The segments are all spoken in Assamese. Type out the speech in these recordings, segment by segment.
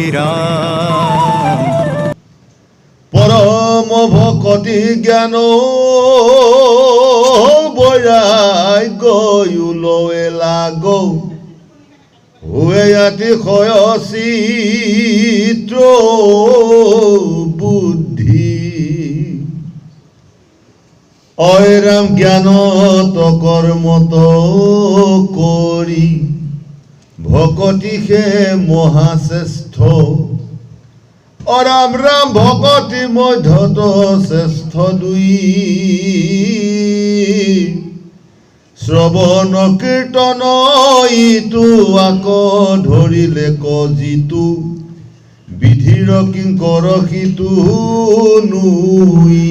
অবিৰাম। পৰম ভকতি জ্ঞান বৈৰাগ্য উলৱে লাগ হুৱেয়াতি ক্ষয় চিত্ৰ বুদ্ধি অইৰাম জ্ঞানত কৰ্মত কৰি ভকতিহে মহাশ্ৰেষ্ঠ অৰাম ৰাম ভকতি মধ্যত শ্ৰেষ্ঠ দুই শ্ৰৱণ কীৰ্তন ইটো আক ধৰিলে কজিতো বিধিৰ কিংকৰ সিটো নুই।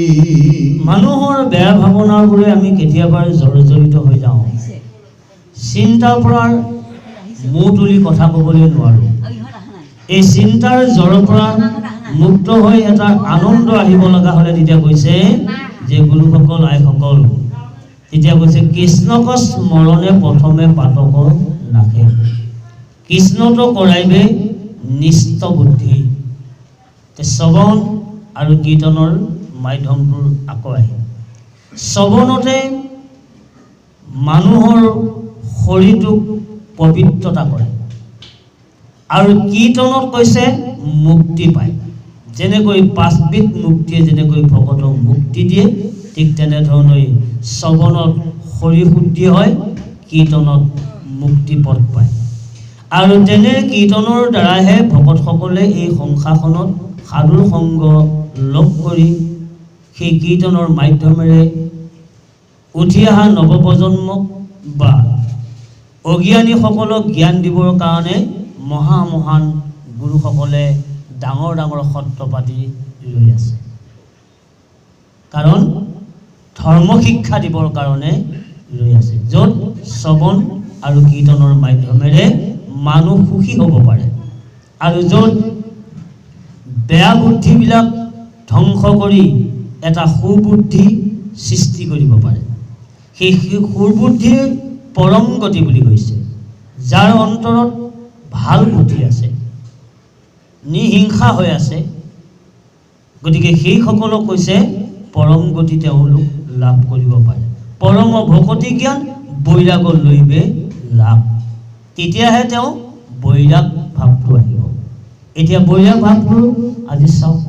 মানুহৰ বেয়া ভাৱনাবোৰে আমি কেতিয়াবা জৰ্জৰিত হৈ যাওঁ, চিন্তাৰ পৰা মূৰ তুলি কথা ক'বলৈ নোৱাৰোঁ। এই চিন্তাৰ জ্বৰৰ পৰা মুক্ত হৈ এটা আনন্দ আহিব লগা হ'লে তেতিয়া কৈছে যে গুৰুসকল আইসকল, তেতিয়া কৈছে কৃষ্ণক স্মৰণে প্ৰথমে পাতক নাখে, কৃষ্ণটো কৰাইবে নিষ্ঠ বুদ্ধি। শ্ৰৱণ আৰু কীৰ্তনৰ মাধ্যমটোৰ আকৌ আহে। শ্ৰৱণতে মানুহৰ শৰীৰটোক পবিত্ৰতা কৰে আৰু কীৰ্তনত কৈছে মুক্তি পায়। যেনেকৈ পাঁচবিধ মুক্তিয়ে যেনেকৈ ভকতক মুক্তি দিয়ে, ঠিক তেনেধৰণে শ্ৰৱণত শৰীৰ শুদ্ধি হয়, কীৰ্তনত মুক্তিপথ পায়। আৰু তেনে কীৰ্তনৰ দ্বাৰাহে ভকতসকলে এই সংসাৰখনত সাধুৰ সংগ লগ কৰি সেই কীৰ্তনৰ মাধ্যমেৰে উঠি অহা নৱপ্ৰজন্মক বা অজ্ঞানীসকলক জ্ঞান দিবৰ কাৰণে মহান গুৰুসকলে ডাঙৰ ডাঙৰ সত্ৰ পাতি লৈ আছে। কাৰণ ধৰ্ম শিক্ষা দিবৰ কাৰণে লৈ আছে, য'ত শ্ৰৱণ আৰু কীৰ্তনৰ মাধ্যমেৰে মানুহ সুখী হ'ব পাৰে আৰু য'ত বেয়া বুদ্ধিবিলাক ধ্বংস কৰি এটা সুবুদ্ধি সৃষ্টি কৰিব পাৰে। সেই সুবুদ্ধিৰ পৰম গতি বুলি কৈছে, যাৰ অন্তৰত ভাল বুদ্ধি আছে, নিহিংসা হৈ আছে। গতিকে সেইসকলক কৈছে পৰম গতি তেওঁলোক লাভ কৰিব পাৰে। পৰম ভকতি জ্ঞান বৈৰাগ লৈবে লাভ, তেতিয়াহে তেওঁ বৈৰাগ ভাৱটো আহিব। এতিয়া বৈৰাগ ভাৱটো আজি চাওক,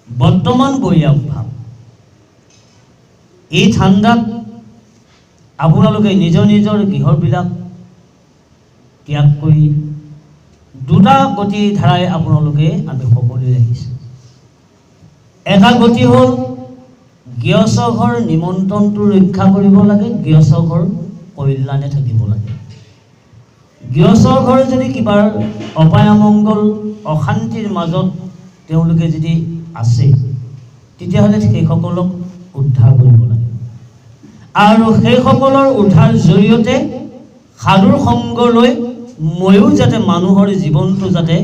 বৰ্তমান বৈৰাগ ভাৱ এই ঠাণ্ডাত আপোনালোকে নিজৰ নিজৰ গৃহবিলাক ত্যাগ কৰি দুটা গতি ধাৰাই আপোনালোকে আমি সকলোৱে আহিছোঁ। এটা গতি হ'ল গৃহস্থ ঘৰ নিমন্ত্ৰণটো ৰক্ষা কৰিব লাগে, গৃহস্থ ঘৰ কল্যাণে থাকিব লাগে। গৃহস্থ ঘৰ যদি কিবা অপায় অমংগল অশান্তিৰ মাজত তেওঁলোকে যদি আছে, তেতিয়াহ'লে সেইসকলক উদ্ধাৰ কৰিব লাগে। আৰু সেইসকলৰ উদ্ধাৰ জৰিয়তে সাধুৰ সংগ লৈ ময়ো যাতে মানুহৰ জীৱনটো যাতে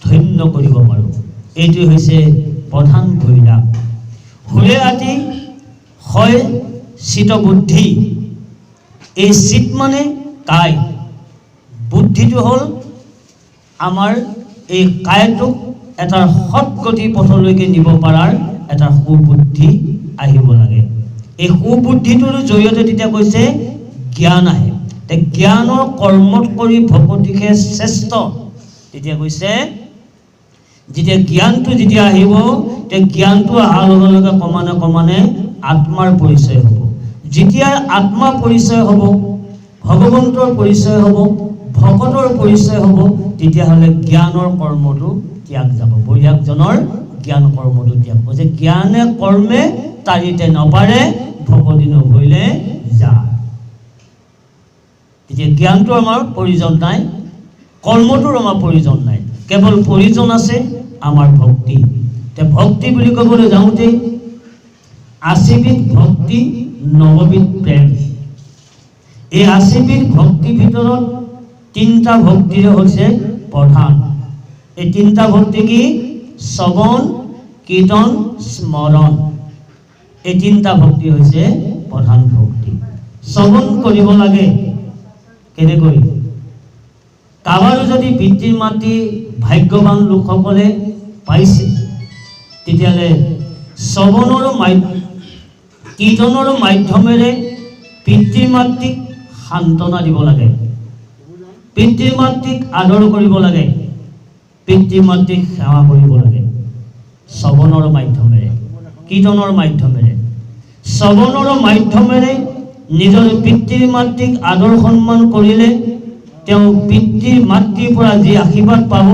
ধন্য কৰিব পাৰোঁ, এইটোৱে হৈছে প্ৰধান বৈৰাগ। সুৰে আতি হয় চিত বুদ্ধি। এই চিত মানে কায়, বুদ্ধিটো হ'ল আমাৰ এই কায়টোক এটা সৎগতি পথলৈকে নিব পৰাৰ এটা সুবুদ্ধি আহিব লাগে। এই সুবুদ্ধিটোৰ জৰিয়তে তেতিয়া কৈছে জ্ঞান আহে। জ্ঞানৰ কৰ্মত কৰি ভকতিকে শ্ৰেষ্ঠ। তেতিয়া কৈছে যেতিয়া জ্ঞানটো যেতিয়া আহিব, তেতিয়া জ্ঞানটো অহাৰ লগে লগে ক্ৰমান্বয়ে আত্মাৰ পৰিচয় হ'ব। যেতিয়া আত্মা পৰিচয় হ'ব, ভগৱন্তৰ পৰিচয় হ'ব, ভকতৰ পৰিচয় হ'ব, তেতিয়াহ'লে জ্ঞানৰ কৰ্মটো ত্যাগ যাব। বৈৰাগজনৰ জ্ঞান কৰ্মটো ত্যাগ কৈছে জ্ঞানে কৰ্মে তাৰিতে নপাৰে, ভকতি নভৈলে যায়। তেতিয়া জ্ঞানটো আমাৰ প্ৰয়োজন নাই, কৰ্মটোৰ আমাৰ প্ৰয়োজন নাই, কেৱল প্ৰয়োজন আছে আমাৰ ভক্তি। ভক্তি বুলি ক'বলৈ যাওঁতে ৮০বিধ ভক্তি, ৯বিধ প্ৰেম। এই ৮০বিধ ভক্তিৰ ভিতৰত ৩টা ভক্তিৰে হৈছে প্ৰধান। এই ৩টা ভক্তি কি? শ্ৰৱণ, কীৰ্তন, স্মৰণ। এই 3টা ভক্তি হৈছে প্ৰধান ভক্তি। শ্ৰৱণ কৰিব লাগে কেনেকৈ? কাবাৰো যদি পিতৃ মাতৃ ভাগ্যৱান লোকসকলে পাইছে তেতিয়াহ'লে শ্ৰৱণৰ কীৰ্তনৰ মাধ্যমেৰে পিতৃ মাতৃক সান্তনা দিব লাগে, পিতৃ মাতৃক আদৰ কৰিব লাগে, পিতৃ মাতৃক সেৱা কৰিব লাগে শ্ৰৱণৰ মাধ্যমেৰে, কীৰ্তনৰ মাধ্যমেৰে। শ্ৰৱণৰ মাধ্যমেৰে নিজৰ পিতৃ মাতৃক আদৰ সন্মান কৰিলে তেওঁ পিতৃ মাতৃৰ পৰা যি আশীৰ্বাদ পাব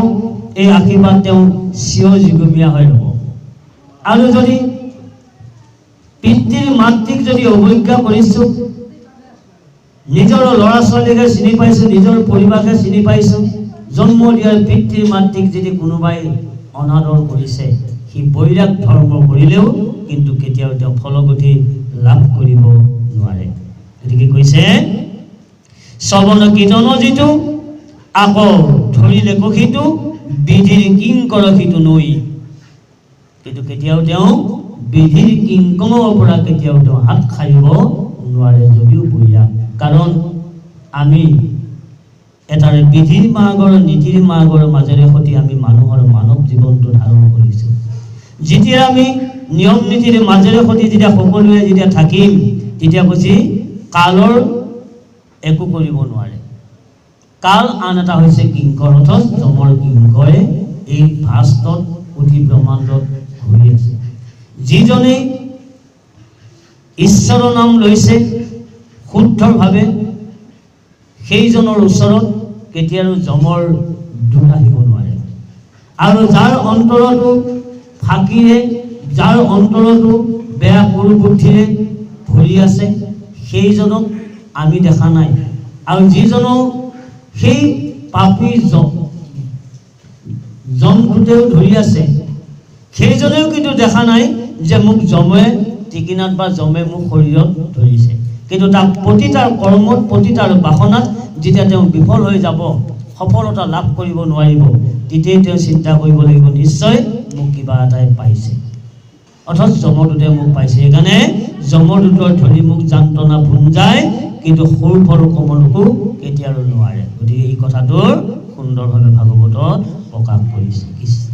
এই আশীৰ্বাদ তেওঁ চিৰযুগমীয়া হৈ ৰ'ব। আৰু যদি পিতৃ মাতৃক যদি অৱজ্ঞা কৰিছোঁ, নিজৰ ল'ৰা ছোৱালীকে চিনি পাইছোঁ, নিজৰ পৰিবাৰকে চিনি পাইছোঁ, জন্ম দিয়াৰ পিতৃ মাতৃক যদি কোনোবাই অনাদৰ কৰিছে, সি বৈৰাগ ধৰ্ম কৰিলেও কিন্তু কেতিয়াও তেওঁ ফলগতি লাভ কৰিব নোৱাৰে। গতিকে কৈছে শ্ৰৱণ কীৰ্তন যিটো আকৌ ধৰিলে কষিটো বিধিৰ কিংকৰ সিটো নৈ। কিন্তু কেতিয়াও তেওঁ বিধিৰ কিংকমৰ পৰা কেতিয়াও তেওঁ হাত সাৰিব নোৱাৰে যদিও বৈৰাগ। কাৰণ আমি এটাৰে বিধিৰ মাৰ্গৰ নীতিৰ মাৰ্গৰ মাজেৰে সৈতে আমি মানুহৰ মানৱ জীৱনটো ধাৰণ কৰিছোঁ। যেতিয়া আমি নিয়ম নীতিৰ মাজেৰে সৈতে যেতিয়া সকলোৱে যেতিয়া থাকিম তেতিয়া কৈছে কালৰ একো কৰিব নোৱাৰে। কাল আন এটা হৈছে কিংকৰ, অথচ যমৰ কিংকৰে এই ভাস্তত অতি ব্ৰহ্মাণ্ডত ঘূৰি আছে। যিজনে ঈশ্বৰৰ নাম লৈছে শুদ্ধভাৱে সেইজনৰ ওচৰত কেতিয়াও যমৰ দূত আহিব নোৱাৰে। আৰু যাৰ অন্তৰতো ফাঁকিৰে, যাৰ অন্তৰতো বেয়া কুবুদ্ধিৰে ভৰি আছে সেইজনক আমি দেখা নাই। আৰু যিজনক সেই পাপী জমদূতেও ধৰি আছে সেইজনেও কিন্তু দেখা নাই যে মোক যমে টিকিনাত বা যমে মোক শৰীৰত ধৰিছে। কিন্তু তাৰ প্ৰতিটাৰ কৰ্মত, প্ৰতিটাৰ বাসনাত যেতিয়া তেওঁ বিফল হৈ যাব, সফলতা লাভ কৰিব নোৱাৰিব, তেতিয়াই তেওঁ চিন্তা কৰিব লাগিব নিশ্চয় মোক কিবা এটাই পাইছে, অথচ যমদূতে মোক পাইছে। সেইকাৰণে যমদূতৰ ধৰি মোক যান্ত্ৰণা ভুঞ্জায় কিন্তু সৰু ফল কমলকো কেতিয়াও নোৱাৰে। গতিকে এই কথাটোৰ সুন্দৰভাৱে ভাগৱতত প্ৰকাশ কৰিছে কৃষ্ণ।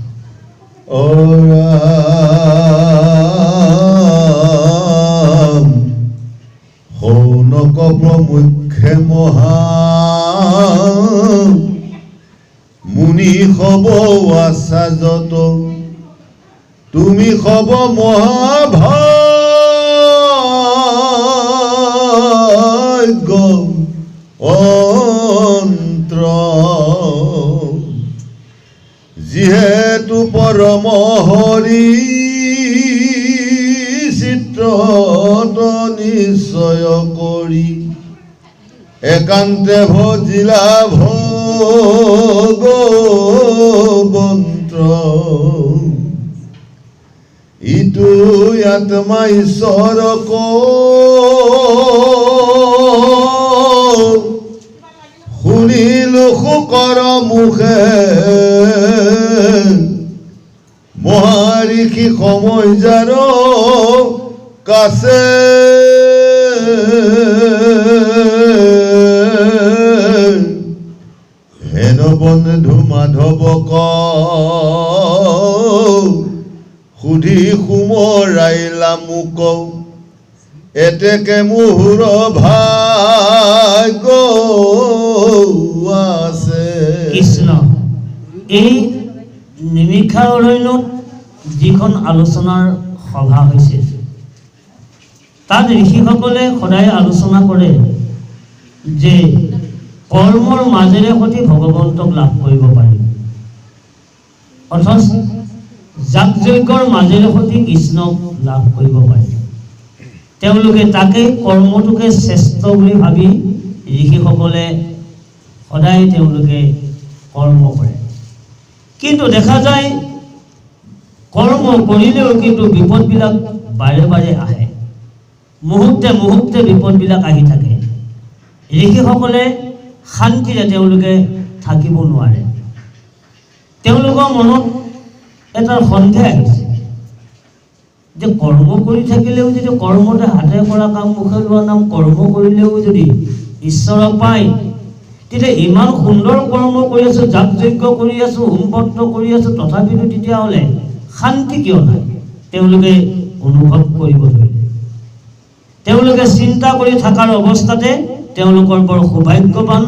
শৌনক প্ৰমুখ্যে মহা মুনি হব আচাৰ্যত, তুমি হব মহাভাগ্য অন্ত্ৰ, যিহেতু পৰম হৰি চিত্ৰত নিশ্চয় কৰি একান্তে ভজিলা ভগৱন্ত, ইটো আত্মা ঈশ্বৰক শুনিলো শুকৰ মুখে, মহাৰিষি সময় যাৰ কাছে, হেন বন্ধু মাধৱক সুধি সুমৰাইলা মোক, এতেকে মোহৰ ভাগ্য আছে। কৃষ্ণ এই নিমিষা অৰণ্যত যিখন আলোচনাৰ সভা হৈছিল তাত ঋষিসকলে সদায় আলোচনা কৰে যে কৰ্মৰ মাজেৰে সৈতে ভগৱন্তক লাভ কৰিব পাৰি, অথচ যাগ যজ্ঞৰ মাজেৰে সৈতে কৃষ্ণক লাভ কৰিব পাৰি। তেওঁলোকে তাকে কৰ্মটোকে শ্ৰেষ্ঠ বুলি ভাবি ঋষিসকলে সদায় তেওঁলোকে কৰ্ম কৰে। কিন্তু দেখা যায় কৰ্ম কৰিলেও কিন্তু বিপদবিলাক বাৰে বাৰে আহে, মুহূৰ্তে মুহূৰ্তে বিপদবিলাক আহি থাকে। ঋষিসকলে শান্তিৰে তেওঁলোকে থাকিব নোৱাৰে। তেওঁলোকৰ মনত এটা সন্দেহ আহিছে যে কৰ্ম কৰি থাকিলেও যদি কৰ্মতে হাতে কৰা কাম মুখে লোৱা নাম কৰ্ম কৰিলেও যদি ঈশ্বৰক পায়, তেতিয়া ইমান সুন্দৰ কৰ্ম কৰি আছোঁ, যাগ যজ্ঞ কৰি আছোঁ, হোমপত্ৰ কৰি আছোঁ, তথাপিতো তেতিয়াহ'লে শান্তি কিয় নাই? তেওঁলোকে অনুভৱ কৰিব ধৰিলে। তেওঁলোকে চিন্তা কৰি থকাৰ অৱস্থাতে তেওঁলোকৰ বৰ সৌভাগ্যৱান,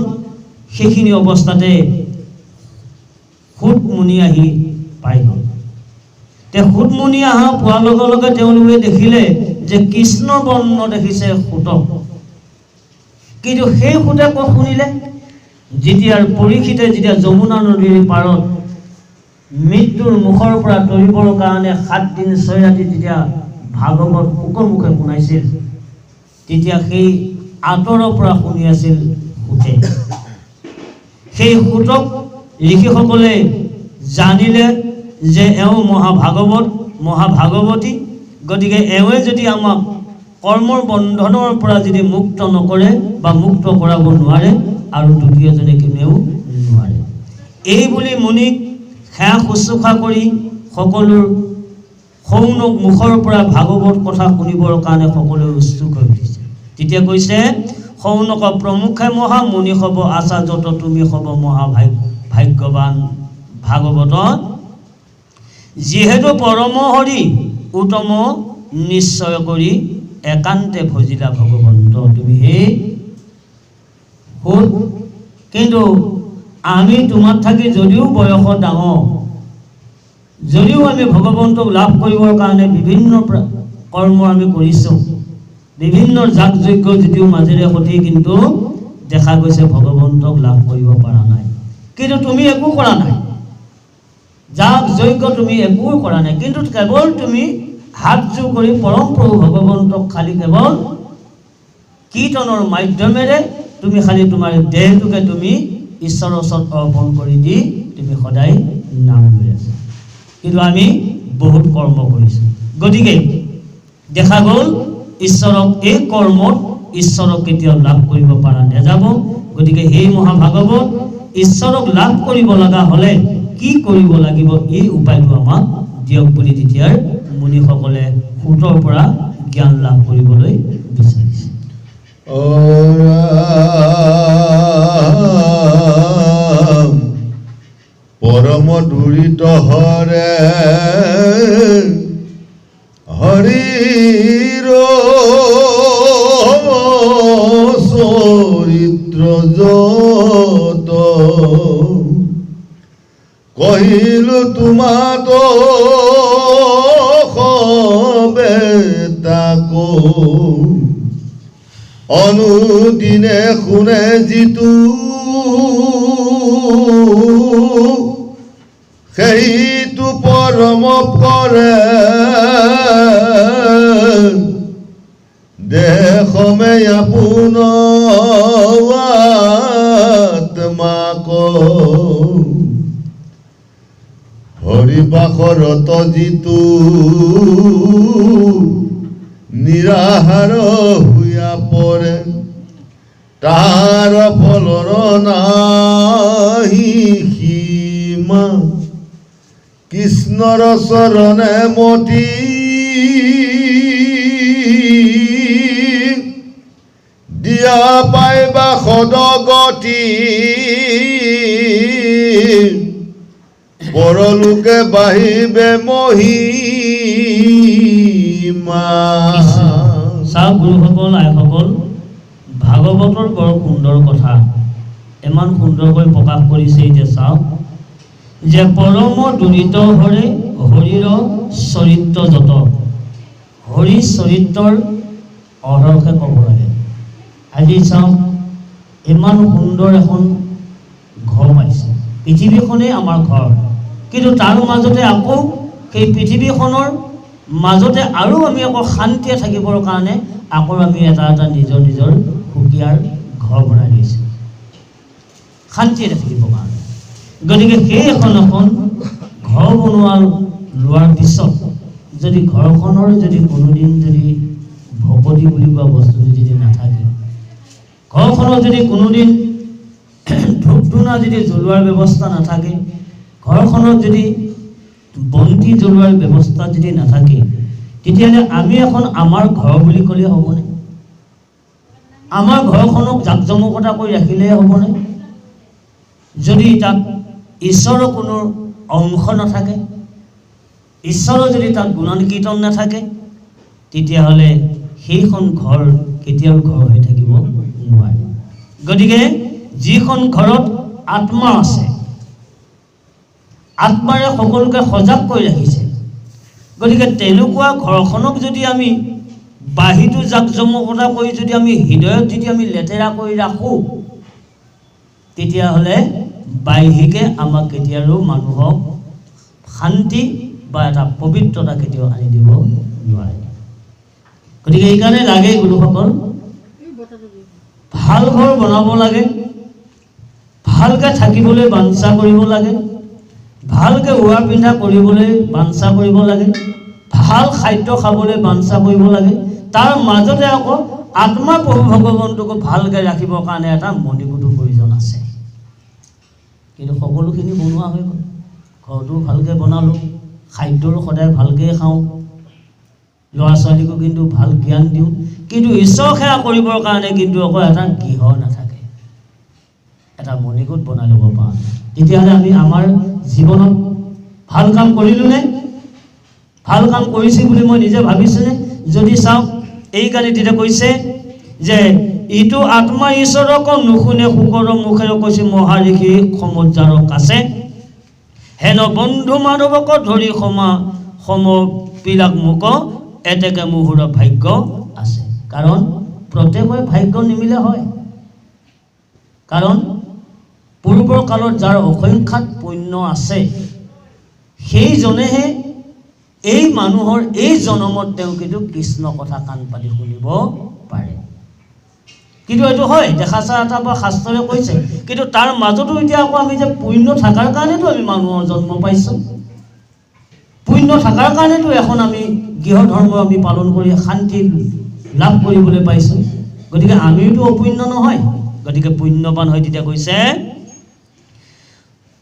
সেইখিনি অৱস্থাতে সুতমুনি আহি পাই গ'ল। সুতমুনি অহা পোৱাৰ লগে লগে তেওঁলোকে দেখিলে যে কৃষ্ণ বৰ্ণ দেখিছে সুতক, কিন্তু সেই সুতে ক'ত শুনিলে? যেতিয়া পৰীক্ষিতে যেতিয়া যমুনা নদীৰ পাৰত মৃত্যুৰ মুখৰ পৰা তৰিবৰ কাৰণে 7 দিন 6 ৰাতি যেতিয়া ভাগৱত মুখে শুনাইছিল, তেতিয়া সেই আঁতৰৰ পৰা শুনি আছিল সুতে। সেই সুতক ঋষিসকলে জানিলে যে এওঁ মহাভাগৱতী, গতিকে এওঁৱে যদি আমাক কৰ্মৰ বন্ধনৰ পৰা যদি মুক্ত নকৰে বা মুক্ত কৰাব নোৱাৰে, আৰু দ্বিতীয়জনে কোনেও নোৱাৰে। এই বুলি মুনিক সেৱা শুশ্ৰূষা কৰি সকলোৰ সৌনক মুখৰ পৰা ভাগৱত কথা শুনিবৰ কাৰণে সকলোৱে উৎসুক হৈ উঠিছে। তেতিয়া কৈছে, সৌনক প্ৰমুখে মহা মুনি হব আচাৰ্যত তুমি হব মহাভাগ্যৱান ভাগৱত, যিহেতু পৰম হৰি উত্তম নিশ্চয় কৰি একান্তে ভজিলা ভগৱন্ত তুমি হে সুত। কিন্তু আমি তোমাক থাকি যদিও বয়সত ডাঙৰ, যদিও আমি ভগৱন্তক লাভ কৰিবৰ কাৰণে বিভিন্ন কৰ্ম আমি কৰিছোঁ, বিভিন্ন যাগ যজ্ঞ যদিও মাজেৰে সতি, কিন্তু দেখা গৈছে ভগৱন্তক লাভ কৰিব পৰা নাই। কিন্তু তুমি একো কৰা নাই, যাগ যজ্ঞ তুমি একো কৰা নাই, কিন্তু কেৱল তুমি হাত জোৰ কৰি পৰম প্ৰভু ভগৱন্তক খালি কেৱল কীৰ্তনৰ মাধ্যমেৰে তুমি খালি তোমাৰ দেহটোকে তুমি ঈশ্বৰৰ ওচৰত অৰ্পণ কৰি দি তুমি সদায় নাম লৈ আছা। কিন্তু আমি বহুত কৰ্ম কৰিছোঁ, গতিকে দেখা গ'ল ঈশ্বৰক এই কৰ্মত ঈশ্বৰক কেতিয়াও লাভ কৰিব পৰা নাযাব। গতিকে সেই মহাভাগৱত ঈশ্বৰক লাভ কৰিব লগা হ'লে কি কৰিব লাগিব, এই উপায়টো আমাক দিয়ক বুলি তেতিয়াৰ মুনিসকলে সুতৰ পৰা জ্ঞান লাভ কৰিবলৈ বিচাৰিছে। পৰম দুৰিত হৰে হৰিৰ চৰিত্ৰ যত কহিলো তোমাত সবে তাকো, অনুদিনে শুনে যিটো সেইটো পৰম কৰে, দেশমে আপোন আত্মাক হৰিবাসৰত যিটো নিৰাহাৰ হুয়া পৰে, তাৰ ফলৰ নাহি সীমা, কৃষ্ণৰ চৰণে মতি দিয়া পাইবা সদগতি, পৰলোকে বাঢ়িবে মহিমা। চাওক গুৰুসকল, আইসকল, ভাগৱতৰ বৰ সুন্দৰ কথা ইমান সুন্দৰকৈ প্ৰকাশ কৰিছে। এতিয়া চাওক যে পৰম দুৰিত হৰে হৰিৰ চৰিত্ৰ যত, হৰি চৰিত্ৰৰ অৰ্ধহে ক'ব লাগে। আজি চাওক ইমান সুন্দৰ এখন ঘৰ পাইছে, পৃথিৱীখনেই আমাৰ ঘৰ, কিন্তু তাৰ মাজতে আকৌ সেই পৃথিৱীখনৰ মাজতে আৰু আমি আকৌ শান্তিয়ে থাকিবৰ কাৰণে আকৌ আমি এটা এটা নিজৰ নিজৰ সুকীয়াৰ ঘৰ বনাই লৈছোঁ শান্তিয়ে থাকিবৰ কাৰণে। গতিকে সেই এখন ঘৰ বনোৱা লোৱাৰ পিছত যদি ঘৰখনৰ যদি কোনোদিন যদি ভকতি বুলি কোৱা বস্তু যদি নাথাকে, ঘৰখনত যদি কোনোদিন ধূপ ধূনা যদি জ্বলোৱাৰ ব্যৱস্থা নাথাকে, ঘৰখনত যদি বন্তি জ্বলোৱাৰ ব্যৱস্থা যদি নাথাকে, তেতিয়াহ'লে আমি এখন আমাৰ ঘৰ বুলি ক'লে হ'বনে? আমাৰ ঘৰখনক জাকজমকতা কৰি ৰাখিলে হ'বনে? যদি তাত ঈশ্বৰৰ কোনো অংশ নাথাকে, ঈশ্বৰৰ যদি তাত গুণন কীৰ্তন নাথাকে, তেতিয়াহ'লে সেইখন ঘৰ কেতিয়াও ঘৰ হৈ থাকিব নোৱাৰে। গতিকে যিখন ঘৰত আত্মা আছে, আত্মাৰে সকলোকে সজাগ কৰি ৰাখিছে, গতিকে তেনেকুৱা ঘৰখনক যদি আমি বাহিৰটো জাকজমকতা কৰি যদি আমি হৃদয়ত যদি আমি লেতেৰা কৰি ৰাখোঁ, তেতিয়াহ'লে বাহিকে আমাক কেতিয়াও মানুহক শান্তি বা এটা পবিত্ৰতা কেতিয়াও আনি দিব নোৱাৰে। গতিকে এইকাৰণে লাগে গুৰুসকল, ভাল ঘৰ বনাব লাগে, ভালকৈ থাকিবলৈ বাঞ্ছা কৰিব লাগে, ভালকৈ উৰা পিন্ধা কৰিবলৈ বাঞ্ছা কৰিব লাগে, ভাল খাদ্য খাবলৈ বাঞ্ছা কৰিব লাগে। তাৰ মাজতে আকৌ আত্মা প্ৰভু ভগৱন্তকো ভালকৈ ৰাখিবৰ কাৰণে এটা মণিকূটৰ প্ৰয়োজন আছে। কিন্তু সকলোখিনি বনোৱা হৈ গ'ল, ঘৰটো ভালকৈ বনালোঁ, খাদ্যৰো সদায় ভালকৈ খাওঁ, ল'ৰা ছোৱালীকো কিন্তু ভাল জ্ঞান দিওঁ, কিন্তু ঈশ্বৰ সেৱা কৰিবৰ কাৰণে কিন্তু আকৌ এটা গৃহ নাথাকে, এটা মণিকূট বনাই ল'ব পাৰোঁ। তেতিয়াহ'লে আমি আমাৰ জীৱনত ভাল কাম কৰিলোঁনে? ভাল কাম কৰিছোঁ বুলি মই নিজে ভাবিছোঁনে? যদি চাওক, এইকাৰণে তেতিয়া কৈছে যে ইটো আত্মা ঈশ্বৰক নুশুনে, শোকৰ মুখেৰে কৈছে মহাৰিষি সমুদ্ৰৰ কাছে, হেন বন্ধু মাধৱক ধৰি সমবিলাক মোক এতেকে মুহুৰ ভাগ্য আছে। কাৰণ প্ৰত্যেকৰে ভাগ্য নিমিলে হয়, কাৰণ পূৰ্বৰ কালত যাৰ অসংখ্যাত পুণ্য আছে, সেইজনেহে এই মানুহৰ এই জনমত তেওঁ কিন্তু কৃষ্ণ কথা কাণ পাতি শুনিব পাৰে। কিন্তু এইটো হয়, দেখা চা এটা বা শাস্ত্ৰৰে কৈছে, কিন্তু তাৰ মাজতো এতিয়া আকৌ আমি যে পুণ্য থকাৰ কাৰণেতো আমি মানুহৰ জন্ম পাইছোঁ, পুণ্য থকাৰ কাৰণেতো এখন আমি গৃহ ধৰ্ম আমি পালন কৰি শান্তি লাভ কৰিবলৈ পাইছোঁ। গতিকে আমিওতো অপুণ্য নহয়, গতিকে পুণ্যৱান হৈ তেতিয়া কৈছে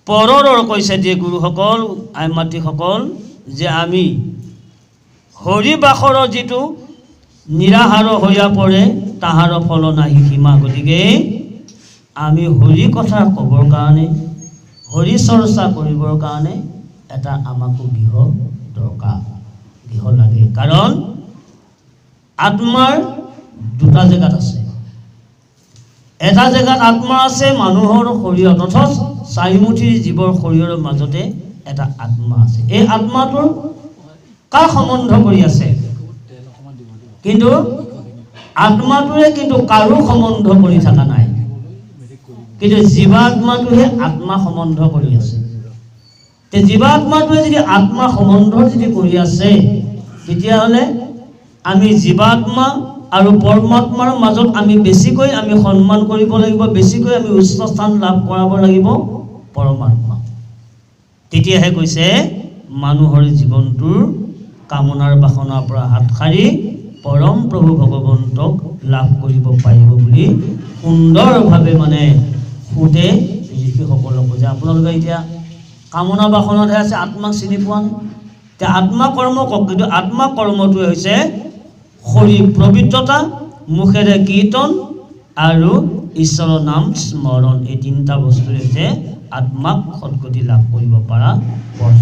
পৰৰ কৈছে যে গুৰুসকল আই মাতৃসকল, যে আমি হৰিবাসৰ যিটো নিৰাহাৰ হৈয়া পৰে তাহাৰ ফল নাহি সীমা। গতিকে আমি হৰি কথা ক'বৰ কাৰণে, হৰি চৰ্চা কৰিবৰ কাৰণে এটা আমাকো গৃহ দৰকাৰ, গৃহ লাগে। কাৰণ আত্মাৰ দুটা জেগাত আছে, এটা জেগাত আত্মা আছে মানুহৰ শৰীৰত, অথচ চাৰিমুঠিৰ জীৱৰ শৰীৰৰ মাজতে এটা আত্মা আছে। এই আত্মাটোৰ কাৰ সম্বন্ধ কৰি আছে? কিন্তু আত্মাটোৱে কিন্তু কাৰো সম্বন্ধ কৰি থকা নাই, কিন্তু জীৱাত্মাটোহে আত্মা সম্বন্ধ কৰি আছে। জীৱাত্মাটোৱে যদি আত্মা সম্বন্ধ যদি কৰি আছে, তেতিয়াহ'লে আমি জীৱাত্মা আৰু পৰমাত্মাৰ মাজত আমি বেছিকৈ আমি সন্মান কৰিব লাগিব, বেছিকৈ আমি উচ্চ স্থান লাভ কৰাব লাগিব পৰমাত্মা। তেতিয়াহে কৈছে মানুহৰ জীৱনটোৰ কামনাৰ বাসনাৰ পৰা হাত সাৰি পৰম প্ৰভু ভগৱন্তক লাভ কৰিব পাৰিব বুলি সুন্দৰভাৱে মানে সুধে ঋষিসকলক। যে আপোনালোকে এতিয়া কামনা বাসনাতহে আছে, আত্মাক চিনি পোৱা নাই। এতিয়া আত্মা কৰ্ম কওক, কিন্তু আত্মা কৰ্মটোৱে হৈছে শৰীৰ পবিত্ৰতা, মুখেৰে কীৰ্তন আৰু ঈশ্বৰৰ নাম স্মৰণ। এই তিনিটা বস্তুৰে হৈছে আত্মাক সদ্গতি লাভ কৰিব পৰা পথ।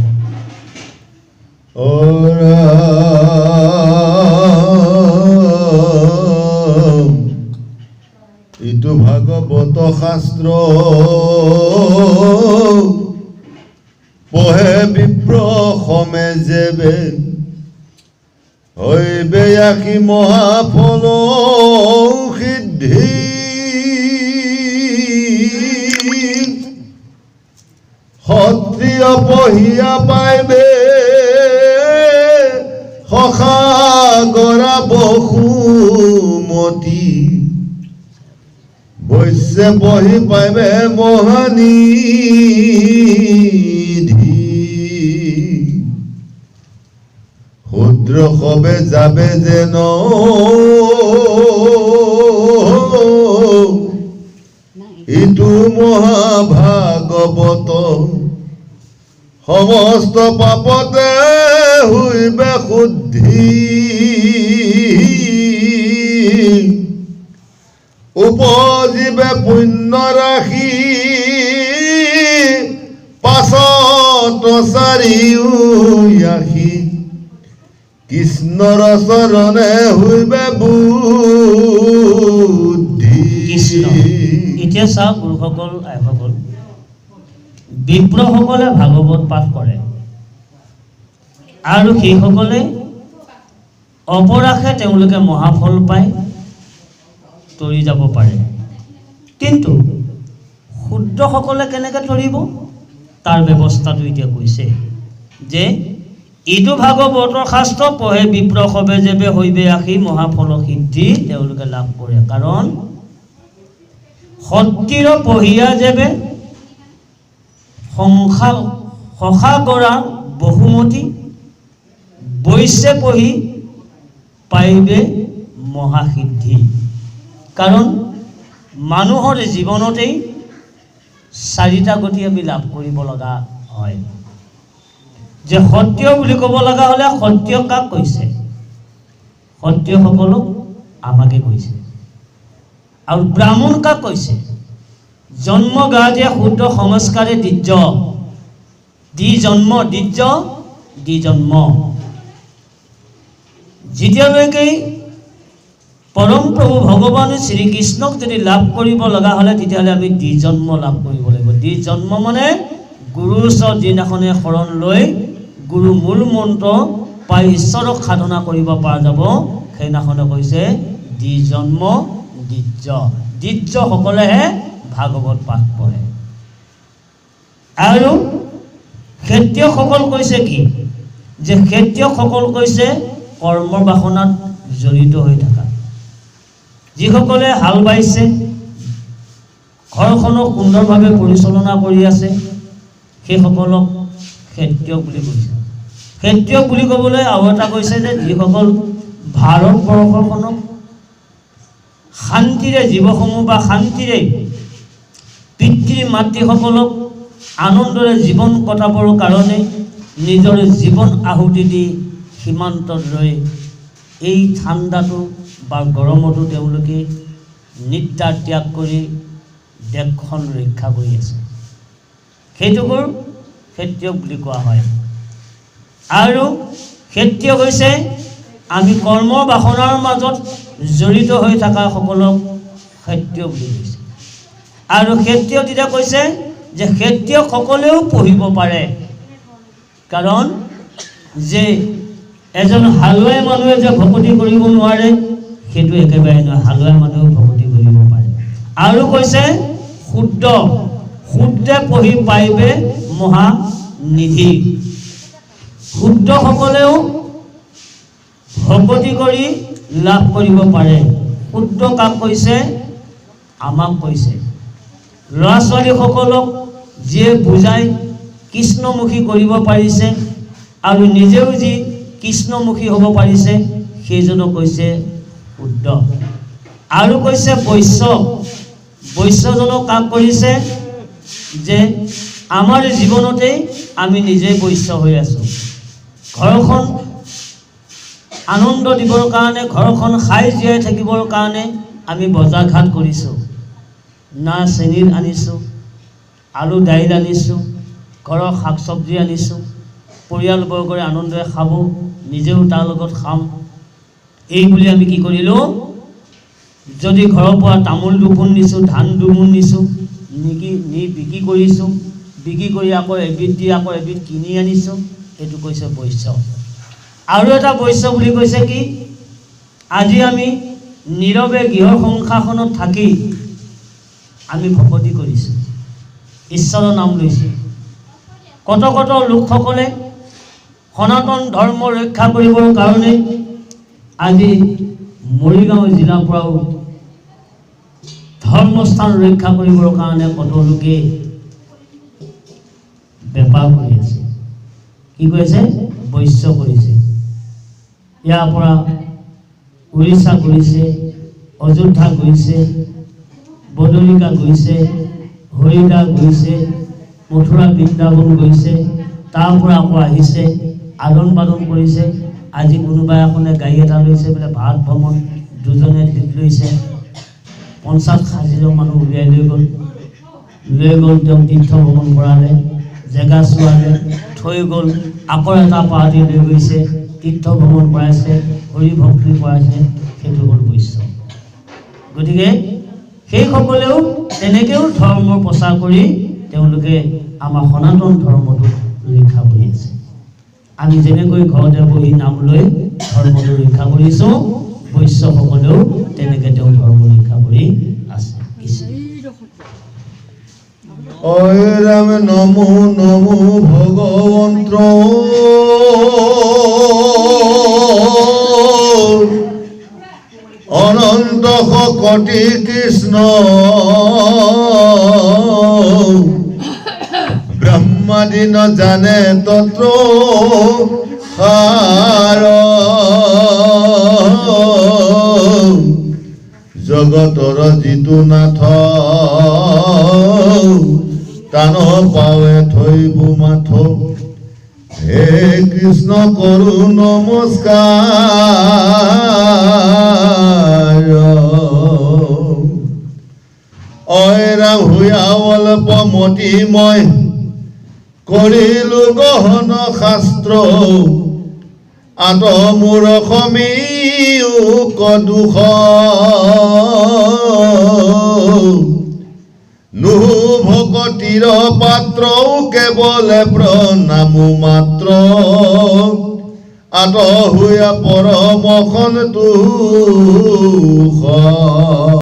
ইটো ভাগৱত শাস্ত্ৰ পঢ়ে বিপ্ৰ সমেজে যেবে, হৈবে আশী মহাফল সিদ্ধি। ক্ষত্ৰিয় পঢ়িয়া পাইবে সসাগৰা বসুমতী, বৈশ্য পঢ়ি পাইবে মহানিধি। শূদ্ৰ সবে যাবে যেন ইটো মহাভাগৱত, সমস্ত পাপতে হৈবে শুদ্ধি। উপজিবে পুণ্য ৰাশি কৰ্মচাৰীও আহি কৃষ্ণৰ চৰণে হৈবে বুদ্ধি। কৃষ্ণ। এতিয়া চাওক গুৰুসকল আইসকল, বিপ্ৰসকলে ভাগৱত পাঠ কৰে আৰু সেইসকলে অপৰাসে তেওঁলোকে মহাফল পায়, তৰি যাব পাৰে। কিন্তু শুদ্ধসকলে কেনেকৈ তৰিব তাৰ ব্যৱস্থাটো এতিয়া কৈছে যে এইটো ভাগৱতৰ শাস্ত্ৰ পঢ়ে বিপ্ৰ সবে যেবে হৈবে আশী মহাফল সিদ্ধি তেওঁলোকে লাভ কৰে। কাৰণ সতীৰ পঢ়িয়া যেবে সখা কৰা বহুমতী বৈশ্যে পঢ়ি পাইবে মহাসিদ্ধি। কাৰণ মানুহৰ জীৱনতেই চাৰিটা গতি আমি লাভ কৰিব লগা হয়। যে সত্য বুলি ক'ব লগা হ'লে সত্য কাক কৈছে? সত্যসকলক আমাকে কৈছে। আৰু ব্ৰাহ্মণ কাক কৈছে? জন্ম গা দিয়া শুদ্ধ সংস্কাৰে দ্বিজ দি জন্ম দ্বিজ দি জন্ম। যেতিয়ালৈকে পৰম প্ৰভু ভগৱান শ্ৰীকৃষ্ণক যদি লাভ কৰিব লগা হ'লে তেতিয়াহ'লে আমি দ্বিজন্ম লাভ কৰিব লাগিব। দ্বিজন্ম মানে গুৰুৰ ওচৰত যিদিনাখনে শৰণ লৈ গুৰু মূল মন্ত্ৰ পাই ঈশ্বৰক সাধনা কৰিব পৰা যাব, সেইদিনাখনে কৈছে দ্বিজন্ম দ্বিজ। দ্বিজসকলেহে ভাগৱত পাঠ পঢ়ে। আৰু ক্ষত্ৰিয়সকল কৈছে কি? যে ক্ষত্ৰিয়সকল কৈছে কৰ্মৰ বাসনাত জড়িত হৈ থকা। যিসকলে হাল বাইছে, ঘৰখনক সুন্দৰভাৱে পৰিচালনা কৰি আছে, সেইসকলক ক্ষত্ৰিয় বুলি কৈছে। ক্ষত্ৰিয় বুলি ক'বলৈ আৰু এটা কৈছে যে যিসকল ভাৰতবৰ্ষখনক শান্তিৰে জীৱসমূহ বা শান্তিৰে পিতৃ মাতৃসকলক আনন্দৰে জীৱন কটাবৰ কাৰণে নিজৰ জীৱন আহুতি দি সীমান্তত ৰৈ এই ঠাণ্ডাটো বা গৰমতো তেওঁলোকে নিদ্ৰা ত্যাগ কৰি দেশখন ৰক্ষা কৰি আছে। সেইটোবোৰ ক্ষত্ৰিয় বুলি কোৱা হয়। আৰু ক্ষত্ৰিয় হৈছে আমি কৰ্ম বাসনাৰ মাজত জড়িত হৈ থকা সকলক ক্ষত্ৰিয় বুলি কৈছে। আৰু ক্ষত্ৰিয় তেতিয়া কৈছে যে ক্ষত্ৰিয়সকলেও পঢ়িব পাৰে। কাৰণ যে এজন হালোৱাই মানুহে যে ভকতি কৰিব নোৱাৰে সেইটো একেবাৰে নহয়, হালোৱাই মানুহেও ভকতি কৰিব পাৰে। আৰু কৈছে শুদ্ধে পঢ়ি পাইবে মহানিধি। শুদ্ধসকলেও ভকতি কৰি লাভ কৰিব পাৰে। শুদ্ধ কাক কৈছে? আমাক কৈছে। ল'ৰা ছোৱালীসকলক যিয়ে বুজাই কৃষ্ণমুখী কৰিব পাৰিছে আৰু নিজেও যি কৃষ্ণমুখী হ'ব পাৰিছে সেইজনক কৈছে শুদ্ধ। আৰু কৈছে বৈশ্য। বৈশ্যজনক কাক কৰিছে? যে আমাৰ জীৱনতেই আমি নিজে বৈশ্য হৈ আছোঁ। ঘৰখন আনন্দ দিবৰ কাৰণে, ঘৰখন খাই জীয়াই থাকিবৰ কাৰণে আমি বজাৰ ঘাট কৰিছোঁ। না চেনি আনিছোঁ, আলু দাইল আনিছোঁ, ঘৰৰ শাক চব্জি আনিছোঁ, পৰিয়ালবৰ্গৰে আনন্দৰে খাব, নিজেও তাৰ লগত খাম। এই বুলি আমি কি কৰিলোঁ? যদি ঘৰৰ পৰা তামোল দুপোন নিছোঁ, ধান দুমোন নিছোঁ, নি বিক্ৰী কৰিছোঁ, বিক্ৰী কৰি আকৌ এবিধ দি আকৌ এবিধ কিনি আনিছোঁ, এইটো কৈছে বৈশ্য। আৰু এটা বৈশ্য বুলি কৈছে কি? আজি আমি নীৰৱে গৃহ সংসাৰখনত থাকি আমি ভকতি কৰিছোঁ, ঈশ্বৰৰ নাম লৈছোঁ। কত লোকসকলে সনাতন ধৰ্ম ৰক্ষা কৰিবৰ কাৰণে আজি মৰিগাঁও জিলাৰ পৰাও ধৰ্মস্থান ৰক্ষা কৰিবৰ কাৰণে কত লোকে বেপাৰ কৰি আছে। কি কৰিছে? বৈশ্য কৰিছে। ইয়াৰ পৰা উৰিষ্যা গৈছে, অযোধ্যা গৈছে, বদলিকা গৈছে, হৰিদ্বাৰ গৈছে, মথুৰা বৃন্দাবন গৈছে, তাৰ পৰা আকৌ আহিছে, আদন বাদন কৰিছে। আজি কোনোবাই এখনে গাড়ী এটা লৈছে বোলে ভাৰত ভ্ৰমণ, দুজনে ট্ৰিপ লৈছে, 50-60জন মানুহ উলিয়াই লৈ গ'ল। তেওঁ তীৰ্থ ভ্ৰমণ কৰালে, জেগা চোৱালে, থৈ গ'ল, আকৌ এটা পাৰ্টি লৈ গৈছে, তীৰ্থ ভ্ৰমণ কৰাইছে, হৰি ভক্তি কৰাইছে, সেইটো হ'ল বৈষ্ণৱ। গতিকে সেইসকলেও তেনেকৈও ধৰ্মৰ প্ৰচাৰ কৰি তেওঁলোকে আমাৰ সনাতন ধৰ্মটো ৰক্ষা কৰি আছে। আমি যেনেকৈ ঘৰতে বহি নাম লৈ ধৰ্মটো ৰক্ষা কৰিছোঁ, বৈশ্যসকলেও তেনেকৈ তেওঁ ধৰ্ম ৰক্ষা কৰি আছে। অয় ৰাম নমো নমো ভগৱন্ত অনন্ত কোটি কৃষ্ণ ব্ৰহ্মাদি ন জানে তত্ৰ সাৰ জগতৰ যিটো নাথ টান পাৱে থৈব মাথ হে কৃষ্ণ কৰো নমস্কাৰ অয় ৰাম হুয়া অল্প মতি মই কৰিলো গহন শাস্ত্ৰ আত মোৰ সমীও কদুষ নুহু ভকতিৰ পাত্ৰ কেৱলে প্ৰণামো মাত্ৰ আত হুয়া পৰম সন্তোষ